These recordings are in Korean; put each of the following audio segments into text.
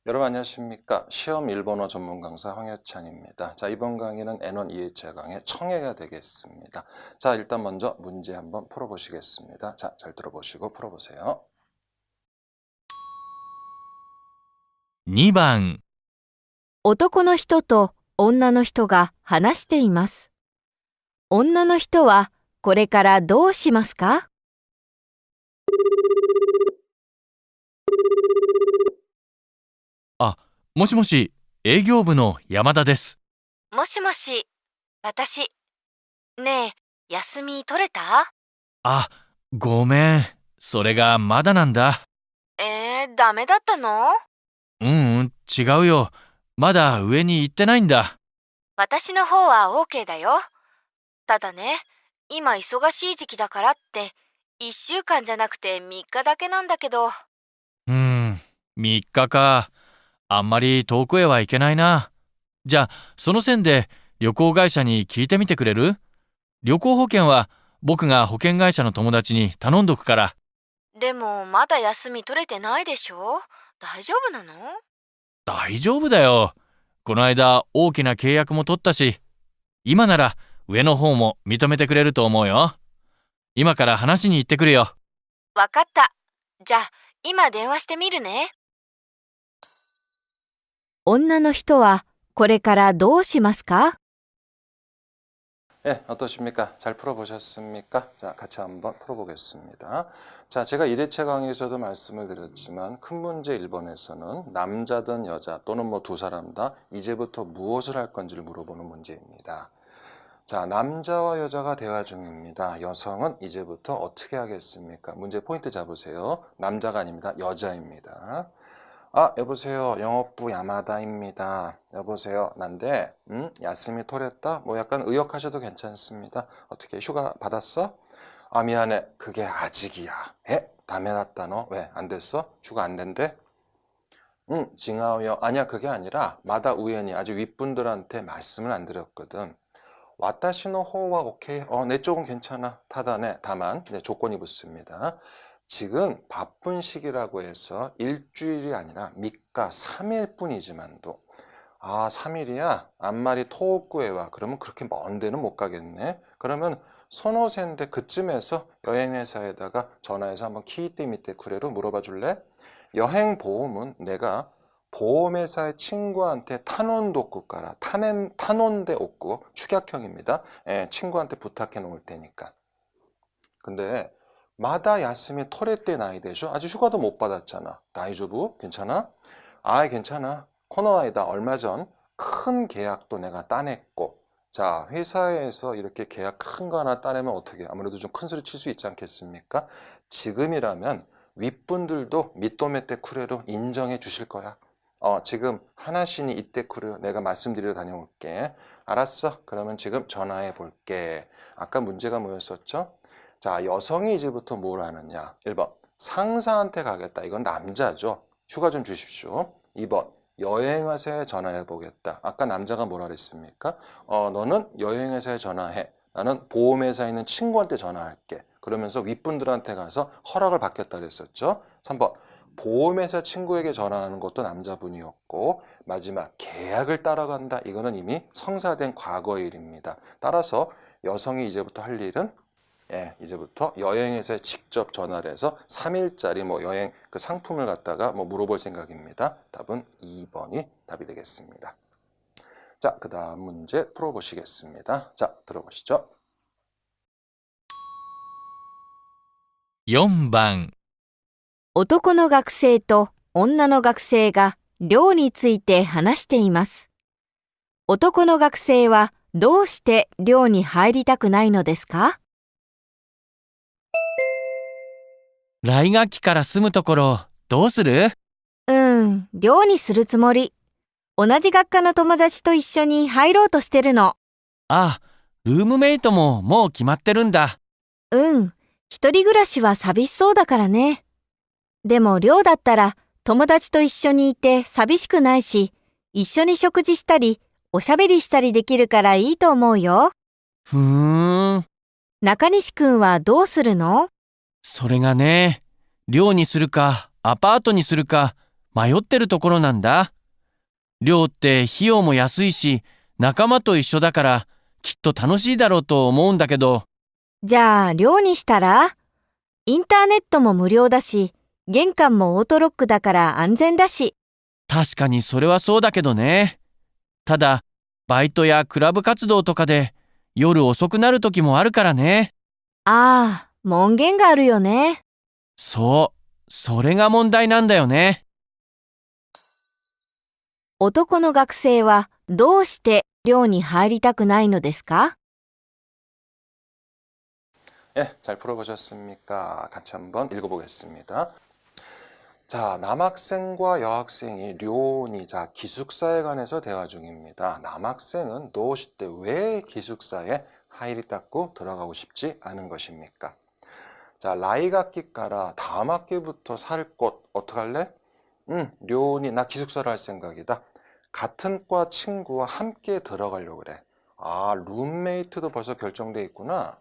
여러분 안녕하십니까? 시험 일본어 전문 강사 황효찬입니다. 자, 이번 강의는 N1 2회차 강의 청해가 되겠습니다. 자, 일단 먼저 문제 한번 풀어보시겠습니다. 자, 잘 들어보시고 풀어보세요. 2番、男の人と女の人が話しています。女の人はこれからどうしますか？もしもし、営業部の山田です。もしもし、私。ねえ、休み取れた？あ、ごめん。それがまだなんだ。ダメだったの？違うよ。まだ上に行ってないんだ。私の方は OK だよ。ただね、今忙しい時期だからって、1週間じゃなくて3日だけなんだけど。3日か。あんまり遠くへは行けないな。じゃあ、その線で旅行会社に聞いてみてくれる？旅行保険は僕が保険会社の友達に頼んどくから。でもまだ休み取れてないでしょ？大丈夫なの？大丈夫だよ。この間大きな契約も取ったし、今なら上の方も認めてくれると思うよ。今から話しに行ってくるよ。わかった。じゃあ、今電話してみるね。女の人はこれからどうしますか？ 네, 어떠십니까? 잘 풀어보셨습니까? 자, 같이 한번 풀어보겠습니다. 자, 제가 1회차 강의에서도 말씀을 드렸지만 큰 문제 1번에서는 남자든 여자 또는 뭐 두 사람 다 이제부터 무엇을 할 건지를 물어보는 문제입니다. 자, 남자와 여자가 대화 중입니다. 여성은 이제부터 어떻게 하겠습니까? 문제 포인트 잡으세요. 남자가 아닙니다. 여자입니다. 아, 여보세요. 영업부 야마다입니다. 여보세요. 난데, 야스미 토랬다? 뭐 약간 의역하셔도 괜찮습니다. 어떻게 휴가 받았어? 아, 미안해. 그게 아직이야. 다음에 났다 너? 왜? 안 됐어? 휴가 안 된대? 징하오요. 아니야, 그게 아니라 마다 우연히 아주 윗분들한테 말씀을 안 드렸거든. 와타시노 호와 오케이. 내 쪽은 괜찮아. 타다네. 다만 이제 조건이 붙습니다. 지금 바쁜 시기라고 해서 일주일이 아니라 밑가 3일 뿐이지만도 3일이야? 앞말이 토호쿠에 와. 그러면 그렇게 먼 데는 못 가겠네. 그러면 선호세인데 그쯤에서 여행회사에다가 전화해서 한번 키이테 밑에 구레로 물어봐 줄래? 여행보험은 내가 보험회사의 친구한테 타논도쿠 가라. 타논데 옥구 축약형입니다. 친구한테 부탁해 놓을 테니까. 근데 마다 야스미 토레떼 나이 되죠? 아직 휴가도 못 받았잖아. 다이조부 괜찮아? 괜찮아. 코너아이다. 얼마 전 큰 계약도 내가 따냈고, 자, 회사에서 이렇게 계약 큰 거 하나 따내면 어떻게 아무래도 좀 큰 소리 칠 수 있지 않겠습니까? 지금이라면 윗분들도 미토메떼 쿠레로 인정해 주실 거야. 지금 하나신이 이때 쿠레 내가 말씀드리러 다녀올게. 알았어? 그러면 지금 전화해 볼게. 아까 문제가 뭐였었죠? 자, 여성이 이제부터 뭘 하느냐? 1번, 상사한테 가겠다. 이건 남자죠. 휴가 좀 주십시오. 2번, 여행회사에 전화해 보겠다. 아까 남자가 뭐라 그랬습니까? 너는 여행회사에 전화해. 나는 보험회사에 있는 친구한테 전화할게. 그러면서 윗분들한테 가서 허락을 받겠다 그랬었죠. 3번, 보험회사 친구에게 전화하는 것도 남자분이었고, 마지막 계약을 따라간다. 이거는 이미 성사된 과거의 일입니다. 따라서 여성이 이제부터 할 일은 이제부터 여행회사에 직접 전화를 해서 3일짜리 뭐 여행 그 상품을 갖다가 뭐 물어볼 생각입니다. 답은 2번이 답이 되겠습니다. 자, 그 다음 문제 풀어보시겠습니다. 자, 들어보시죠. 4番、男の学生と女の学生が寮について話しています。男の学生はどうして寮に入りたくないのですか？来学期から住むところ、どうする？寮にするつもり。同じ学科の友達と一緒に入ろうとしてるの。ルームメイトももう決まってるんだ。一人暮らしは寂しそうだからね。でも寮だったら友達と一緒にいて寂しくないし、一緒に食事したり、おしゃべりしたりできるからいいと思うよ。中西くんはどうするの？それがね、寮にするかアパートにするか迷ってるところなんだ。寮って費用も安いし、仲間と一緒だからきっと楽しいだろうと思うんだけど。じゃあ、寮にしたら？インターネットも無料だし、玄関もオートロックだから安全だし。確かにそれはそうだけどね。ただ、バイトやクラブ活動とかで夜遅くなる時もあるからね。ああ、門限があるよね。そう、それが問題なんだよね。男の学生はどうして寮に入りたくないのですか？ 예, 잘 풀어보셨습니까? 같이 한번 읽어보겠습니다. 자, 남학생과 여학생이 료니자 기숙사에 관해서 대화 중입니다. 남학생은 도시 때 왜 기숙사에 하이리 닦고 들어가고 싶지 않은 것입니까? 자, 라이학기 까라 다음 학기부터 살 곳 어떡할래? 료니 나 기숙사를 할 생각이다. 같은 과 친구와 함께 들어가려고 그래. 아, 룸메이트도 벌써 결정돼 있구나.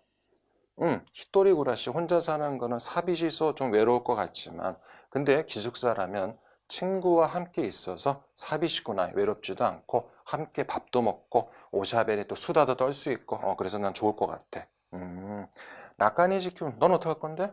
히토리 구라시 혼자 사는 거는 사비시소 좀 외로울 것 같지만 근데 기숙사라면 친구와 함께 있어서 사비시구나 외롭지도 않고 함께 밥도 먹고 오샤베리 또 수다도 떨 수 있고 그래서 난 좋을 것 같아. 나카니지큐 넌 어떻게 할 건데?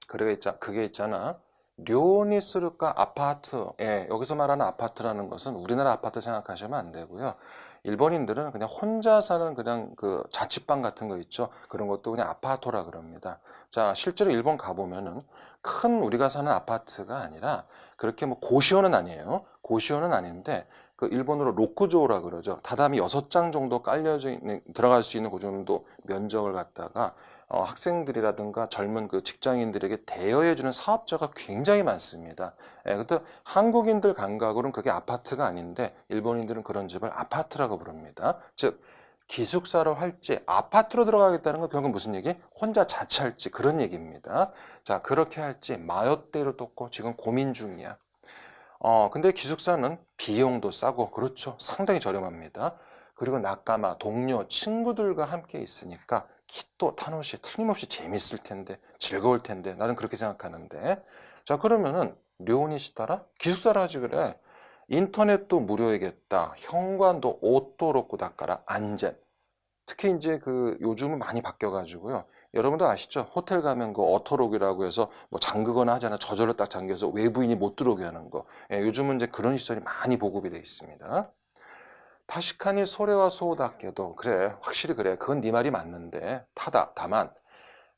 그게 있잖아. 료니스르카 아파트. 예, 여기서 말하는 아파트라는 것은 우리나라 아파트 생각하시면 안 되고요. 일본인들은 그냥 혼자 사는 그냥 그 자취방 같은 거 있죠. 그런 것도 그냥 아파토라 그럽니다. 자, 실제로 일본 가보면은 큰 우리가 사는 아파트가 아니라 그렇게 뭐 고시원은 아니에요. 고시원은 아닌데 그 일본어로 로쿠조라 그러죠. 다다미 6장 정도 깔려져 있는 들어갈 수 있는 그 정도 면적을 갖다가 학생들이라든가 젊은 그 직장인들에게 대여해주는 사업자가 굉장히 많습니다. 예, 근데 한국인들 감각으로는 그게 아파트가 아닌데 일본인들은 그런 집을 아파트라고 부릅니다. 즉 기숙사로 할지 아파트로 들어가겠다는 건 결국 무슨 얘기? 혼자 자취할지 그런 얘기입니다. 자, 그렇게 할지 마요대로 뒀고 지금 고민 중이야. 근데 기숙사는 비용도 싸고 그렇죠. 상당히 저렴합니다. 그리고 낙가마, 동료, 친구들과 함께 있으니까 키또 타노시 틀림없이 재밌을 텐데 즐거울 텐데 나는 그렇게 생각하는데 자 그러면은 료니시타라 기숙사라 하지 그래. 인터넷도 무료이겠다. 현관도 오토로고 닦아라. 안전. 특히 이제 그 요즘은 많이 바뀌어 가지고요. 여러분도 아시죠? 호텔 가면 그 어토록이라고 해서 뭐 잠그거나 하잖아. 저절로 딱 잠겨서 외부인이 못 들어오게 하는 거. 예, 요즘은 이제 그런 시설이 많이 보급이 돼 있습니다. 타시카니 소레와 소다께도 그래 확실히 그래 그건 네 말이 맞는데 다만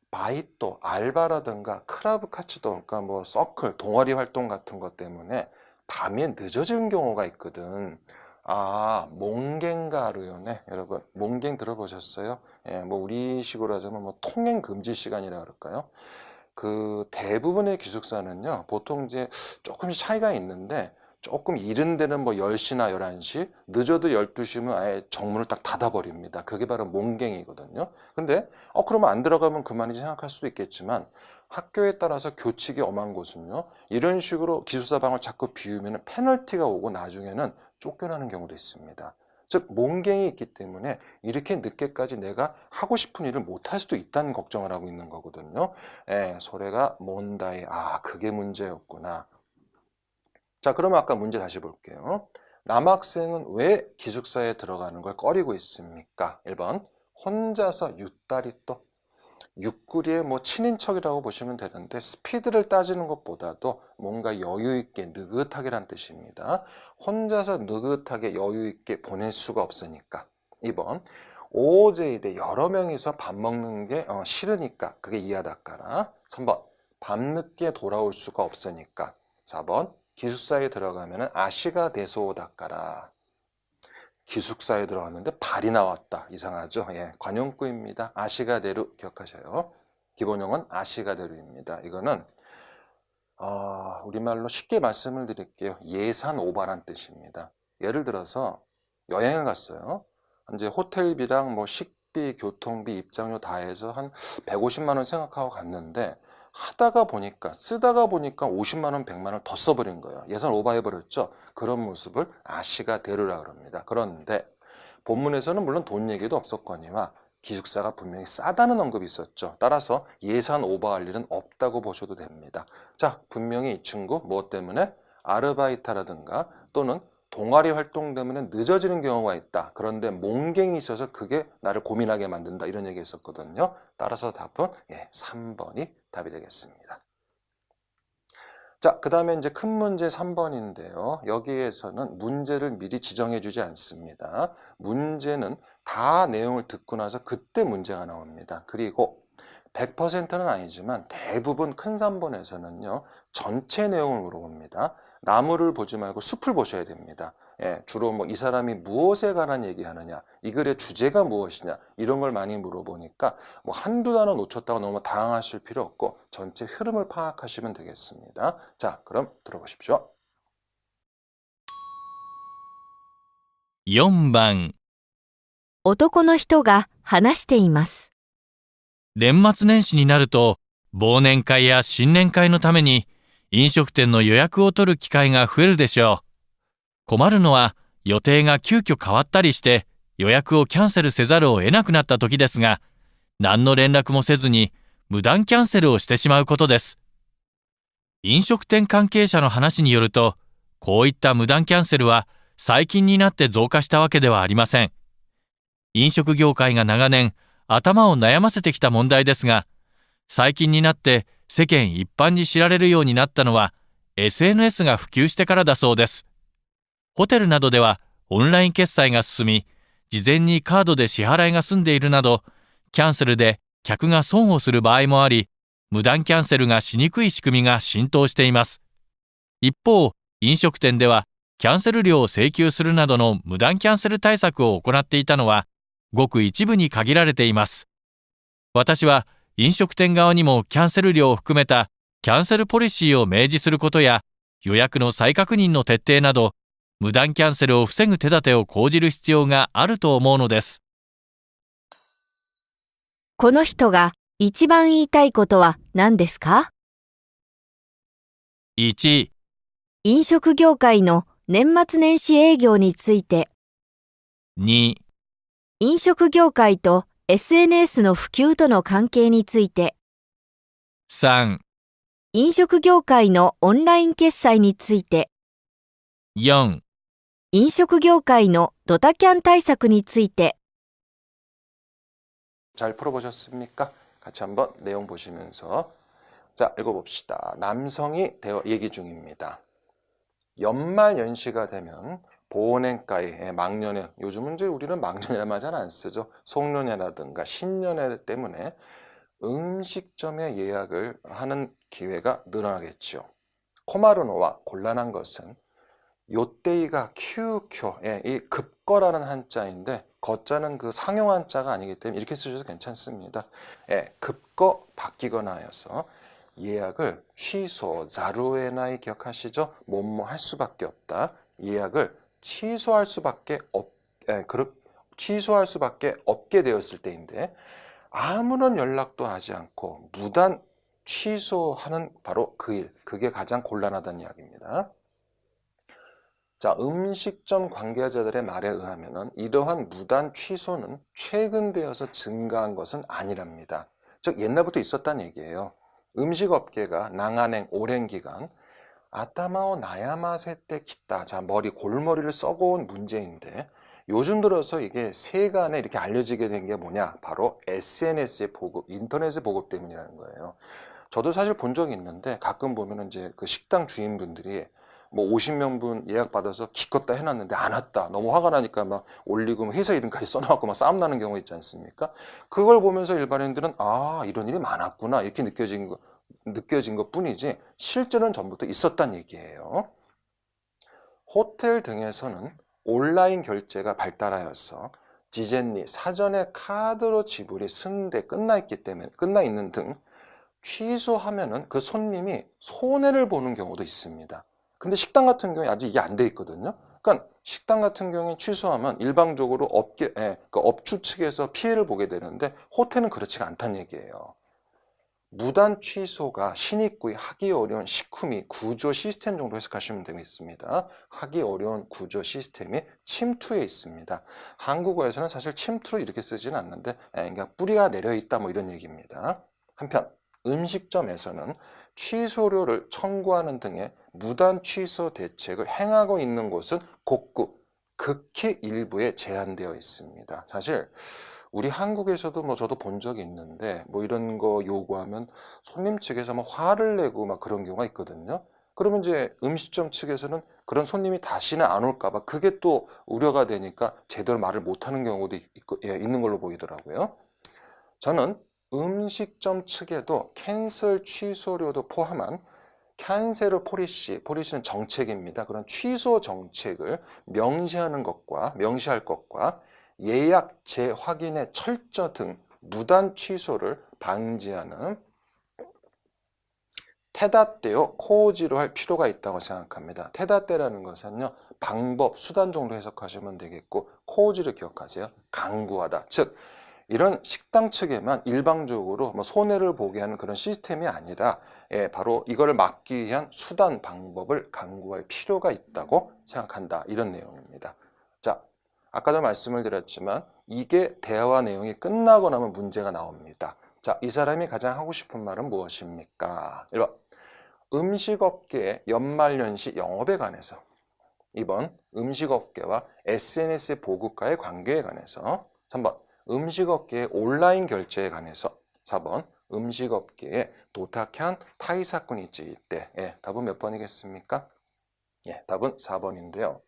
바이토 알바라든가 크라브 카츠도 그러니까 뭐 서클 동아리 활동 같은 것 때문에 밤에 늦어지는 경우가 있거든. 아 몽갱가루요네 여러분 몽갱 들어보셨어요? 예, 뭐 우리식으로 하자면 뭐 통행 금지 시간이라 그럴까요? 그 대부분의 기숙사는요 보통 이제 조금씩 차이가 있는데 조금 이른 데는 뭐 10시나 11시, 늦어도 12시면 아예 정문을 딱 닫아버립니다. 그게 바로 몽갱이거든요. 근데, 그러면 안 들어가면 그만이지 생각할 수도 있겠지만, 학교에 따라서 교칙이 엄한 곳은요, 이런 식으로 기숙사 방을 자꾸 비우면 페널티가 오고 나중에는 쫓겨나는 경우도 있습니다. 즉, 몽갱이 있기 때문에 이렇게 늦게까지 내가 하고 싶은 일을 못할 수도 있다는 걱정을 하고 있는 거거든요. 예, 소래가 몬다이, 그게 문제였구나. 자, 그러면 아까 문제 다시 볼게요. 남학생은 왜 기숙사에 들어가는 걸 꺼리고 있습니까? 1번, 혼자서 유다리 또 육구리의 뭐 친인척이라고 보시면 되는데 스피드를 따지는 것보다도 뭔가 여유 있게 느긋하게란 뜻입니다. 혼자서 느긋하게 여유 있게 보낼 수가 없으니까. 2번, 오제이대 여러 명이서 밥 먹는 게 싫으니까 그게 이하다까라. 3번, 밤늦게 돌아올 수가 없으니까. 4번, 기숙사에 들어가면 아시가 데소다까라. 기숙사에 들어갔는데 발이 나왔다. 이상하죠? 예, 관용구입니다. 아시가 데루 기억하셔요. 기본형은 아시가 데루입니다. 이거는 우리말로 쉽게 말씀을 드릴게요. 예산 오바란 뜻입니다. 예를 들어서 여행을 갔어요. 이제 호텔비랑 뭐 식비, 교통비, 입장료 다 해서 한 150만 원 생각하고 갔는데 쓰다가 보니까 50만 원, 100만 원 더 써버린 거예요. 예산 오버해버렸죠. 그런 모습을 아시가 데루라 그럽니다. 그런데 본문에서는 물론 돈 얘기도 없었거니와 기숙사가 분명히 싸다는 언급이 있었죠. 따라서 예산 오버할 일은 없다고 보셔도 됩니다. 자, 분명히 이 친구 무엇 때문에? 아르바이트라든가 또는 동아리 활동 때문에 늦어지는 경우가 있다. 그런데 몽갱이 있어서 그게 나를 고민하게 만든다. 이런 얘기 했었거든요. 따라서 답은 3번이 답이 되겠습니다. 자, 그 다음에 이제 큰 문제 3번인데요. 여기에서는 문제를 미리 지정해 주지 않습니다. 문제는 다 내용을 듣고 나서 그때 문제가 나옵니다. 그리고 100%는 아니지만 대부분 큰 3번에서는요. 전체 내용을 물어봅니다. 나무를 보지 말고 숲을 보셔야 됩니다. 주로 뭐 이 사람이 무엇에 관한 얘기하느냐, 이 글의 주제가 무엇이냐 이런 걸 많이 물어보니까 뭐 한두 단어 놓쳤다고 너무 당황하실 필요 없고 전체 흐름을 파악하시면 되겠습니다. 자, 그럼 들어보십시오. 4番、男の人が話しています。年末年始になると、忘年会や新年会のために飲食店の予約を取る機会が増えるでしょう。困るのは予定が急遽変わったりして予約をキャンセルせざるを得なくなった時ですが、何の連絡もせずに無断キャンセルをしてしまうことです。飲食店関係者の話によると、こういった無断キャンセルは最近になって増加したわけではありません。飲食業界が長年頭を悩ませてきた問題ですが、最近になって世間一般に知られるようになったのは SNS が普及してからだそうです。ホテルなどではオンライン決済が進み、事前にカードで支払いが済んでいるなど、キャンセルで客が損をする場合もあり、無断キャンセルがしにくい仕組みが浸透しています。一方、飲食店ではキャンセル料を請求するなどの無断キャンセル対策を行っていたのは、ごく一部に限られています。私は飲食店側にもキャンセル料を含めたキャンセルポリシーを明示することや、予約の再確認の徹底など、無断キャンセルを防ぐ手立てを講じる必要があると思うのです。この人が一番言いたいことは何ですか？ 1、飲食業界の年末年始営業について、 2、飲食業界と SNS の普及との関係について、 3、飲食業界のオンライン決済について、 4、飲食業界のドタキャン対策について。 잘 풀어보셨습니까? 같이 한번 내용 보시면서 자, 읽어봅시다. 남성이 얘기 중입니다. 연말 연시가 되면 보온행가에 막년회, 요즘은 이제 우리는 막년회만 잘 안 쓰죠. 송년회라든가 신년회 때문에 음식점에 예약을 하는 기회가 늘어나겠죠. 코마르노와 곤란한 것은 요때이가 큐큐, 이 급거라는 한자인데 거자는 그 상용 한자가 아니기 때문에 이렇게 쓰셔도 괜찮습니다. 급거 바뀌거나 해서 예약을 취소, 자루에나이 기억하시죠? 뭐뭐 할 수밖에 없다. 예약을 취소할 수밖에 취소할 수밖에 없게 되었을 때인데 아무런 연락도 하지 않고 무단 취소하는 바로 그 일, 그게 가장 곤란하다는 이야기입니다. 자, 음식점 관계자들의 말에 의하면 이러한 무단 취소는 최근 되어서 증가한 것은 아니랍니다. 즉 옛날부터 있었다는 얘기예요. 음식업계가 낭안행 오랜 기간 아타마오 나야마세 때 기타, 자 머리 골머리를 썩어온 문제인데 요즘 들어서 이게 세간에 이렇게 알려지게 된 게 뭐냐, 바로 SNS의 보급, 인터넷의 보급 때문이라는 거예요. 저도 사실 본 적이 있는데 가끔 보면은 이제 그 식당 주인분들이 뭐 50명분 예약 받아서 기껏 다 해놨는데 안 왔다, 너무 화가 나니까 막 올리고 회사 이름까지 써놓고 막 싸움 나는 경우 있지 않습니까? 그걸 보면서 일반인들은 아, 이런 일이 많았구나 이렇게 느껴진 것 뿐이지 실제는 전부터 있었단 얘기예요. 호텔 등에서는 온라인 결제가 발달하여서 지젠니 사전에 카드로 지불이 끝나 있는 등 취소하면은 그 손님이 손해를 보는 경우도 있습니다. 근데 식당 같은 경우에 아직 이게 안 돼 있거든요. 그러니까 식당 같은 경우에 취소하면 일방적으로 그 업주 측에서 피해를 보게 되는데 호텔은 그렇지가 않다는 얘기예요. 무단 취소가 신입구의 하기 어려운 시쿠미, 구조 시스템 정도 해석하시면 되겠습니다. 하기 어려운 구조 시스템이 침투에 있습니다. 한국어에서는 사실 침투를 이렇게 쓰지는 않는데 그러니까 뿌리가 내려 있다 뭐 이런 얘기입니다. 한편 음식점에서는 취소료를 청구하는 등의 무단 취소 대책을 행하고 있는 곳은 곳곳 극히 일부에 제한되어 있습니다. 사실 우리 한국에서도 뭐 저도 본 적이 있는데 뭐 이런 거 요구하면 손님 측에서 막 화를 내고 막 그런 경우가 있거든요. 그러면 이제 음식점 측에서는 그런 손님이 다시는 안 올까 봐 그게 또 우려가 되니까 제대로 말을 못 하는 경우도 있는 걸로 보이더라고요. 저는 음식점 측에도 캔슬 취소료도 포함한 캔세르 포리시는 정책입니다. 그런 취소 정책을 명시할 것과 예약 재확인의 철저 등 무단 취소를 방지하는 테다떼요 코오지로 할 필요가 있다고 생각합니다. 테다떼라는 것은요, 방법, 수단 정도 해석하시면 되겠고, 코오지를 기억하세요. 강구하다. 즉, 이런 식당 측에만 일방적으로 뭐 손해를 보게 하는 그런 시스템이 아니라 바로 이걸 막기 위한 수단, 방법을 강구할 필요가 있다고 생각한다. 이런 내용입니다. 자, 아까도 말씀을 드렸지만 이게 대화 내용이 끝나고 나면 문제가 나옵니다. 자, 이 사람이 가장 하고 싶은 말은 무엇입니까? 1번, 음식업계의 연말연시 영업에 관해서. 2번, 음식업계와 SNS의 보급과의 관계에 관해서. 3번, 음식업계의 온라인 결제에 관해서. 4번, 음식업계에 도탁한 타이 사건이 있을 때. 답은 몇 번이겠습니까? 답은 4번인데요.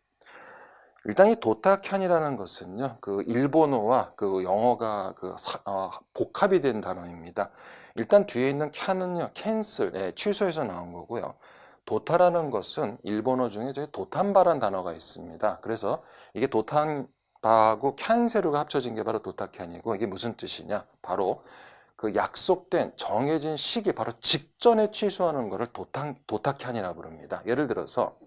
일단 이 도타켠이라는 것은요, 그 일본어와 그 영어가 복합이 된 단어입니다. 일단 뒤에 있는 캔은요, 캔슬, 취소해서 나온 거고요. 도타라는 것은 일본어 중에 도탄바라는 단어가 있습니다. 그래서 이게 도탄바하고 캔세루가 합쳐진 게 바로 도타켠이고, 이게 무슨 뜻이냐? 바로 그 약속된 정해진 시기 바로 직전에 취소하는 것을 도타켠이라고 부릅니다. 예를 들어서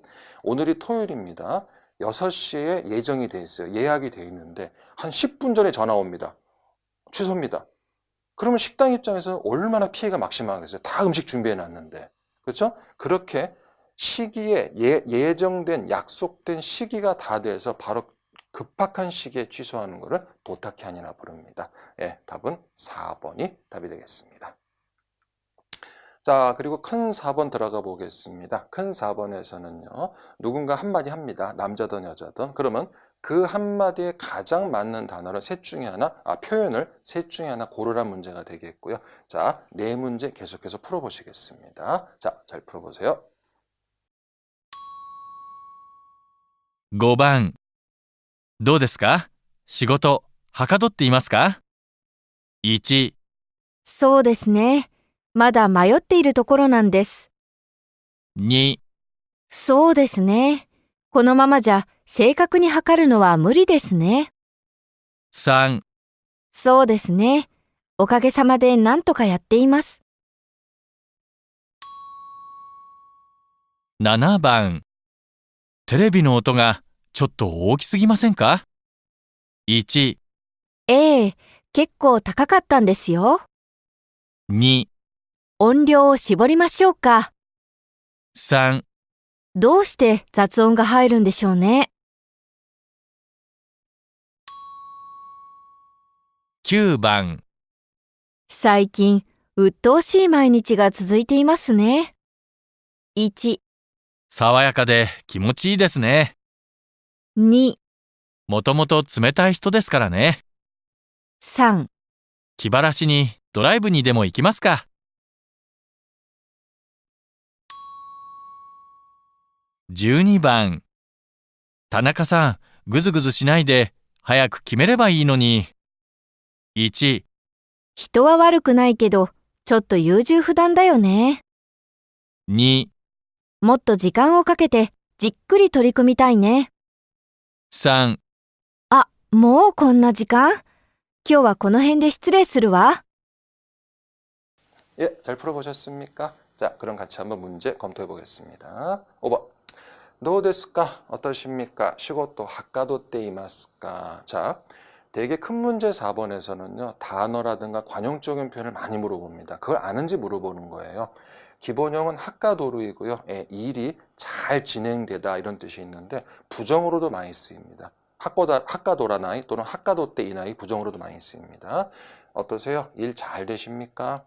오늘이 토요일입니다. 6시에 예정이 돼 있어요. 예약이 돼 있는데 한 10분 전에 전화 옵니다. 취소입니다. 그러면 식당 입장에서 얼마나 피해가 막심하겠어요. 다 음식 준비해 놨는데. 그렇죠? 그렇게 시기에 예정된 약속된 시기가 다 돼서 바로 급박한 시기에 취소하는 것을 도타켠이라 부릅니다. 답은 4번이 답이 되겠습니다. 자, 그리고 큰 4번 들어가 보겠습니다. 큰 4번에서는요, 누군가 한마디 합니다. 남자든 여자든. 그러면 그 한마디에 가장 맞는 단어를 표현을 셋 중에 하나 고르란 문제가 되겠고요. 자, 네 문제 계속해서 풀어보시겠습니다. 자, 잘 풀어보세요. 5番、どうですか？仕事、はかどっていますか？ 1、そうですね。まだ迷っているところなんです。 2、そうですね。このままじゃ正確に測るのは無理ですね。 3、そうですね。おかげさまで何とかやっています。 7番、テレビの音がちょっと大きすぎませんか？ 1、ええ、結構高かったんですよ。 2、音量を絞りましょうか。 3、どうして雑音が入るんでしょうね。 9番、最近、鬱陶しい毎日が続いていますね。1、爽やかで気持ちいいですね。 2、もともと冷たい人ですからね。 3、気晴らしにドライブにでも行きますか。 12番、田中さん、ぐずぐずしないで早く決めればいいのに。1、人は悪くないけど、ちょっと優柔不断だよね。 2、もっと時間をかけてじっくり取り組みたいね。 3、あ、もうこんな時間？今日はこの辺で失礼するわ。 잘 풀어보셨습니까? 자, 그럼 같이 한번 문제 검토해 보겠습니다. 5번. どうですか? 어떠십니까? 시고또 학과도 때 이마스까? 자, 되게 큰 문제 4번에서는요, 단어라든가 관용적인 표현을 많이 물어봅니다. 그걸 아는지 물어보는 거예요. 기본형은 학과도루이고요. 일이 잘 진행되다 이런 뜻이 있는데 부정으로도 많이 쓰입니다. 학과도라나이 또는 학과도 때 이나이 부정으로도 많이 쓰입니다. 어떠세요? 일 잘 되십니까?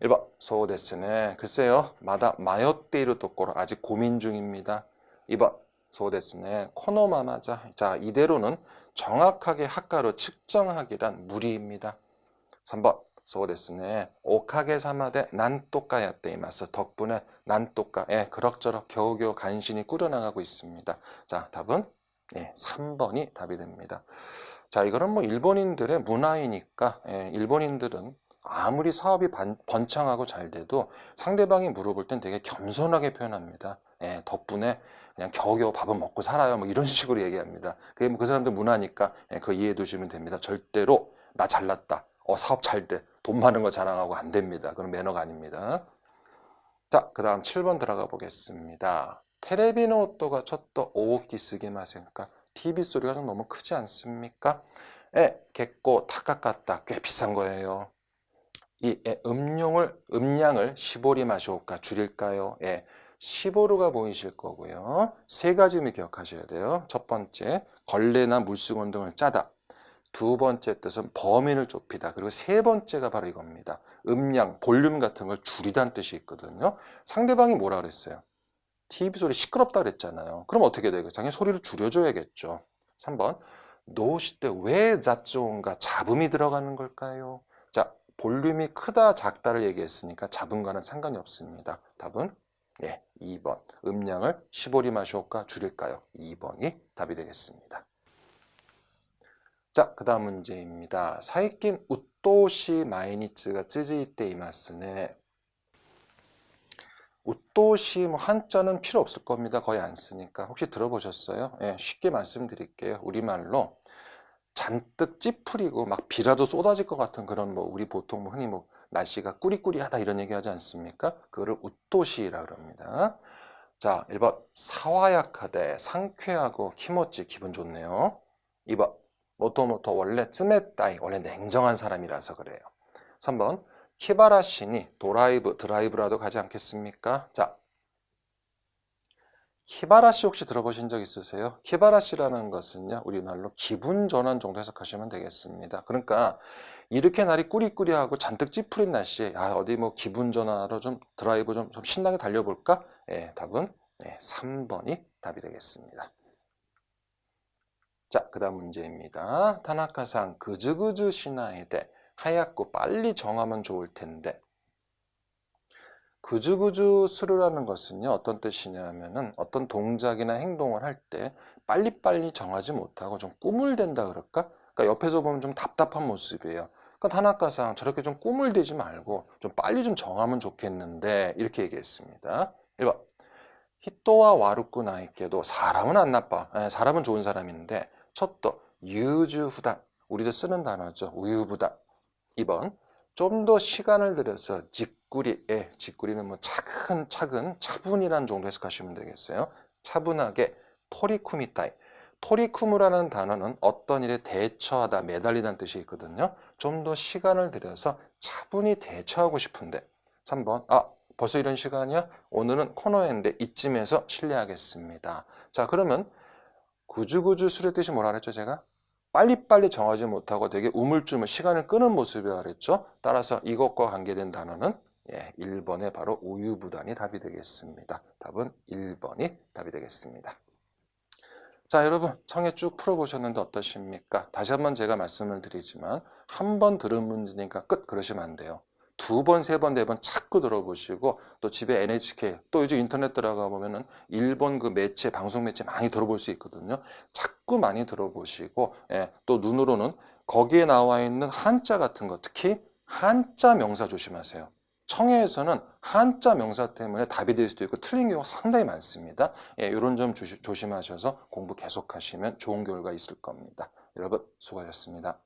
1번 소데스네. 글쎄요. 마다 마요테이루 도코로 아직 고민 중입니다. 2번 소데스네. 코노마마자. 자, 이대로는 정확하게 학과로 측정하기란 무리입니다. 3번 소데스네. 오카게 사마데 난또까야떼이마스. 덕분에 난또까 그럭저럭 겨우겨우 간신히 꾸려나가고 있습니다. 자, 답은 3번이 답이 됩니다. 자, 이거는 뭐 일본인들의 문화이니까 일본인들은 아무리 사업이 번창하고 잘 돼도 상대방이 물어볼 땐 되게 겸손하게 표현합니다. 덕분에 그냥 겨우겨우 밥은 먹고 살아요. 뭐 이런 식으로 얘기합니다. 그게 뭐 그 사람들 문화니까 그거 이해해 두시면 됩니다. 절대로 나 잘났다. 사업 잘 돼. 돈 많은 거 자랑하고 안 됩니다. 그건 매너가 아닙니다. 자, 그 다음 7번 들어가 보겠습니다. 테레비노 오토가 쳤또 오오키스기마센까? TV 소리가 좀 너무 크지 않습니까? 겠고 타카카타. 꽤 비싼 거예요. 이 음량을 시보리 마시오까 줄일까요? 시보르가 보이실 거고요. 세 가지 의미 기억하셔야 돼요. 첫 번째, 걸레나 물수건 등을 짜다. 두 번째 뜻은 범위를 좁히다. 그리고 세 번째가 바로 이겁니다. 음량, 볼륨 같은 걸 줄이다는 뜻이 있거든요. 상대방이 뭐라 그랬어요? TV 소리 시끄럽다 그랬잖아요. 그럼 어떻게 돼요? 당연히 소리를 줄여줘야겠죠. 3번, 노시 때 왜 잡종과 잡음이 들어가는 걸까요? 자, 볼륨이 크다 작다를 얘기했으니까 잡음과는 상관이 없습니다. 답은 2번. 음량을 시보리 마시오까 줄일까요? 2번이 답이 되겠습니다. 자, 그 다음 문제입니다. 사이킨 우토시 마이니츠가 쯔지이테 이마스네. 우토시 뭐 한자는 필요 없을 겁니다. 거의 안 쓰니까. 혹시 들어보셨어요? 쉽게 말씀드릴게요. 우리말로 잔뜩 찌푸리고 막 비라도 쏟아질 것 같은 그런 뭐 우리 보통 뭐 흔히 뭐 날씨가 꾸리꾸리하다 이런 얘기 하지 않습니까? 그거를 우토시라 그럽니다. 자, 1번 사와야카데 상쾌하고 키모찌 기분 좋네요. 2번 모토모토 원래 쯔메따이 원래 냉정한 사람이라서 그래요. 3번 키바라시니 드라이브라도 가지 않겠습니까? 자, 키바라시 혹시 들어보신 적 있으세요? 키바라시라는 것은요, 우리말로 기분 전환 정도 해석하시면 되겠습니다. 그러니까 이렇게 날이 꾸리꾸리하고 잔뜩 찌푸린 날씨에 어디 뭐 기분 전환하러 좀 드라이브 좀 신나게 달려볼까? 답은 3번이 답이 되겠습니다. 자, 그 다음 문제입니다. 타나카상 그즈그즈 시나에대 하얗고 빨리 정하면 좋을 텐데 그즈그즈 스루라는 것은요, 어떤 뜻이냐면은 어떤 동작이나 행동을 할 때 빨리빨리 정하지 못하고 좀 꾸물댄다 그럴까? 그러니까 옆에서 보면 좀 답답한 모습이에요. 그러니까 타나카상 저렇게 좀 꾸물대지 말고 좀 빨리 좀 정하면 좋겠는데 이렇게 얘기했습니다. 1번 히토와 와루쿠 나이께도 사람은 안 나빠. 사람은 좋은 사람인데 첫도 유주후다. 우리도 쓰는 단어죠. 우유부다. 2번 좀 더 시간을 들여서 직구리는 뭐 차분이라는 정도 해석하시면 되겠어요. 차분하게 토리쿠미타이. 토리쿠무라는 단어는 어떤 일에 대처하다, 매달리다는 뜻이 있거든요. 좀 더 시간을 들여서 차분히 대처하고 싶은데 3번 벌써 이런 시간이야? 오늘은 코너인데 이쯤에서 실례하겠습니다. 자, 그러면 구주구주 술의 뜻이 뭐라 그랬죠, 제가? 빨리빨리 정하지 못하고 되게 우물쭈물 시간을 끄는 모습이라 그랬죠. 따라서 이것과 관계된 단어는 1번에 바로 우유부단이 답이 되겠습니다. 답은 1번이 답이 되겠습니다. 자, 여러분 청해 쭉 풀어보셨는데 어떠십니까? 다시 한번 제가 말씀을 드리지만 한 번 들은 문제니까 끝 그러시면 안 돼요. 두 번, 세 번, 네 번 자꾸 들어보시고 또 집에 NHK 또 요즘 인터넷 들어가 보면은 일본 그 매체, 방송 매체 많이 들어볼 수 있거든요. 자꾸 많이 들어보시고 또 눈으로는 거기에 나와 있는 한자 같은 거 특히 한자 명사 조심하세요. 청해에서는 한자 명사 때문에 답이 될 수도 있고 틀린 경우가 상당히 많습니다. 이런 점 조심하셔서 공부 계속하시면 좋은 결과 있을 겁니다. 여러분 수고하셨습니다.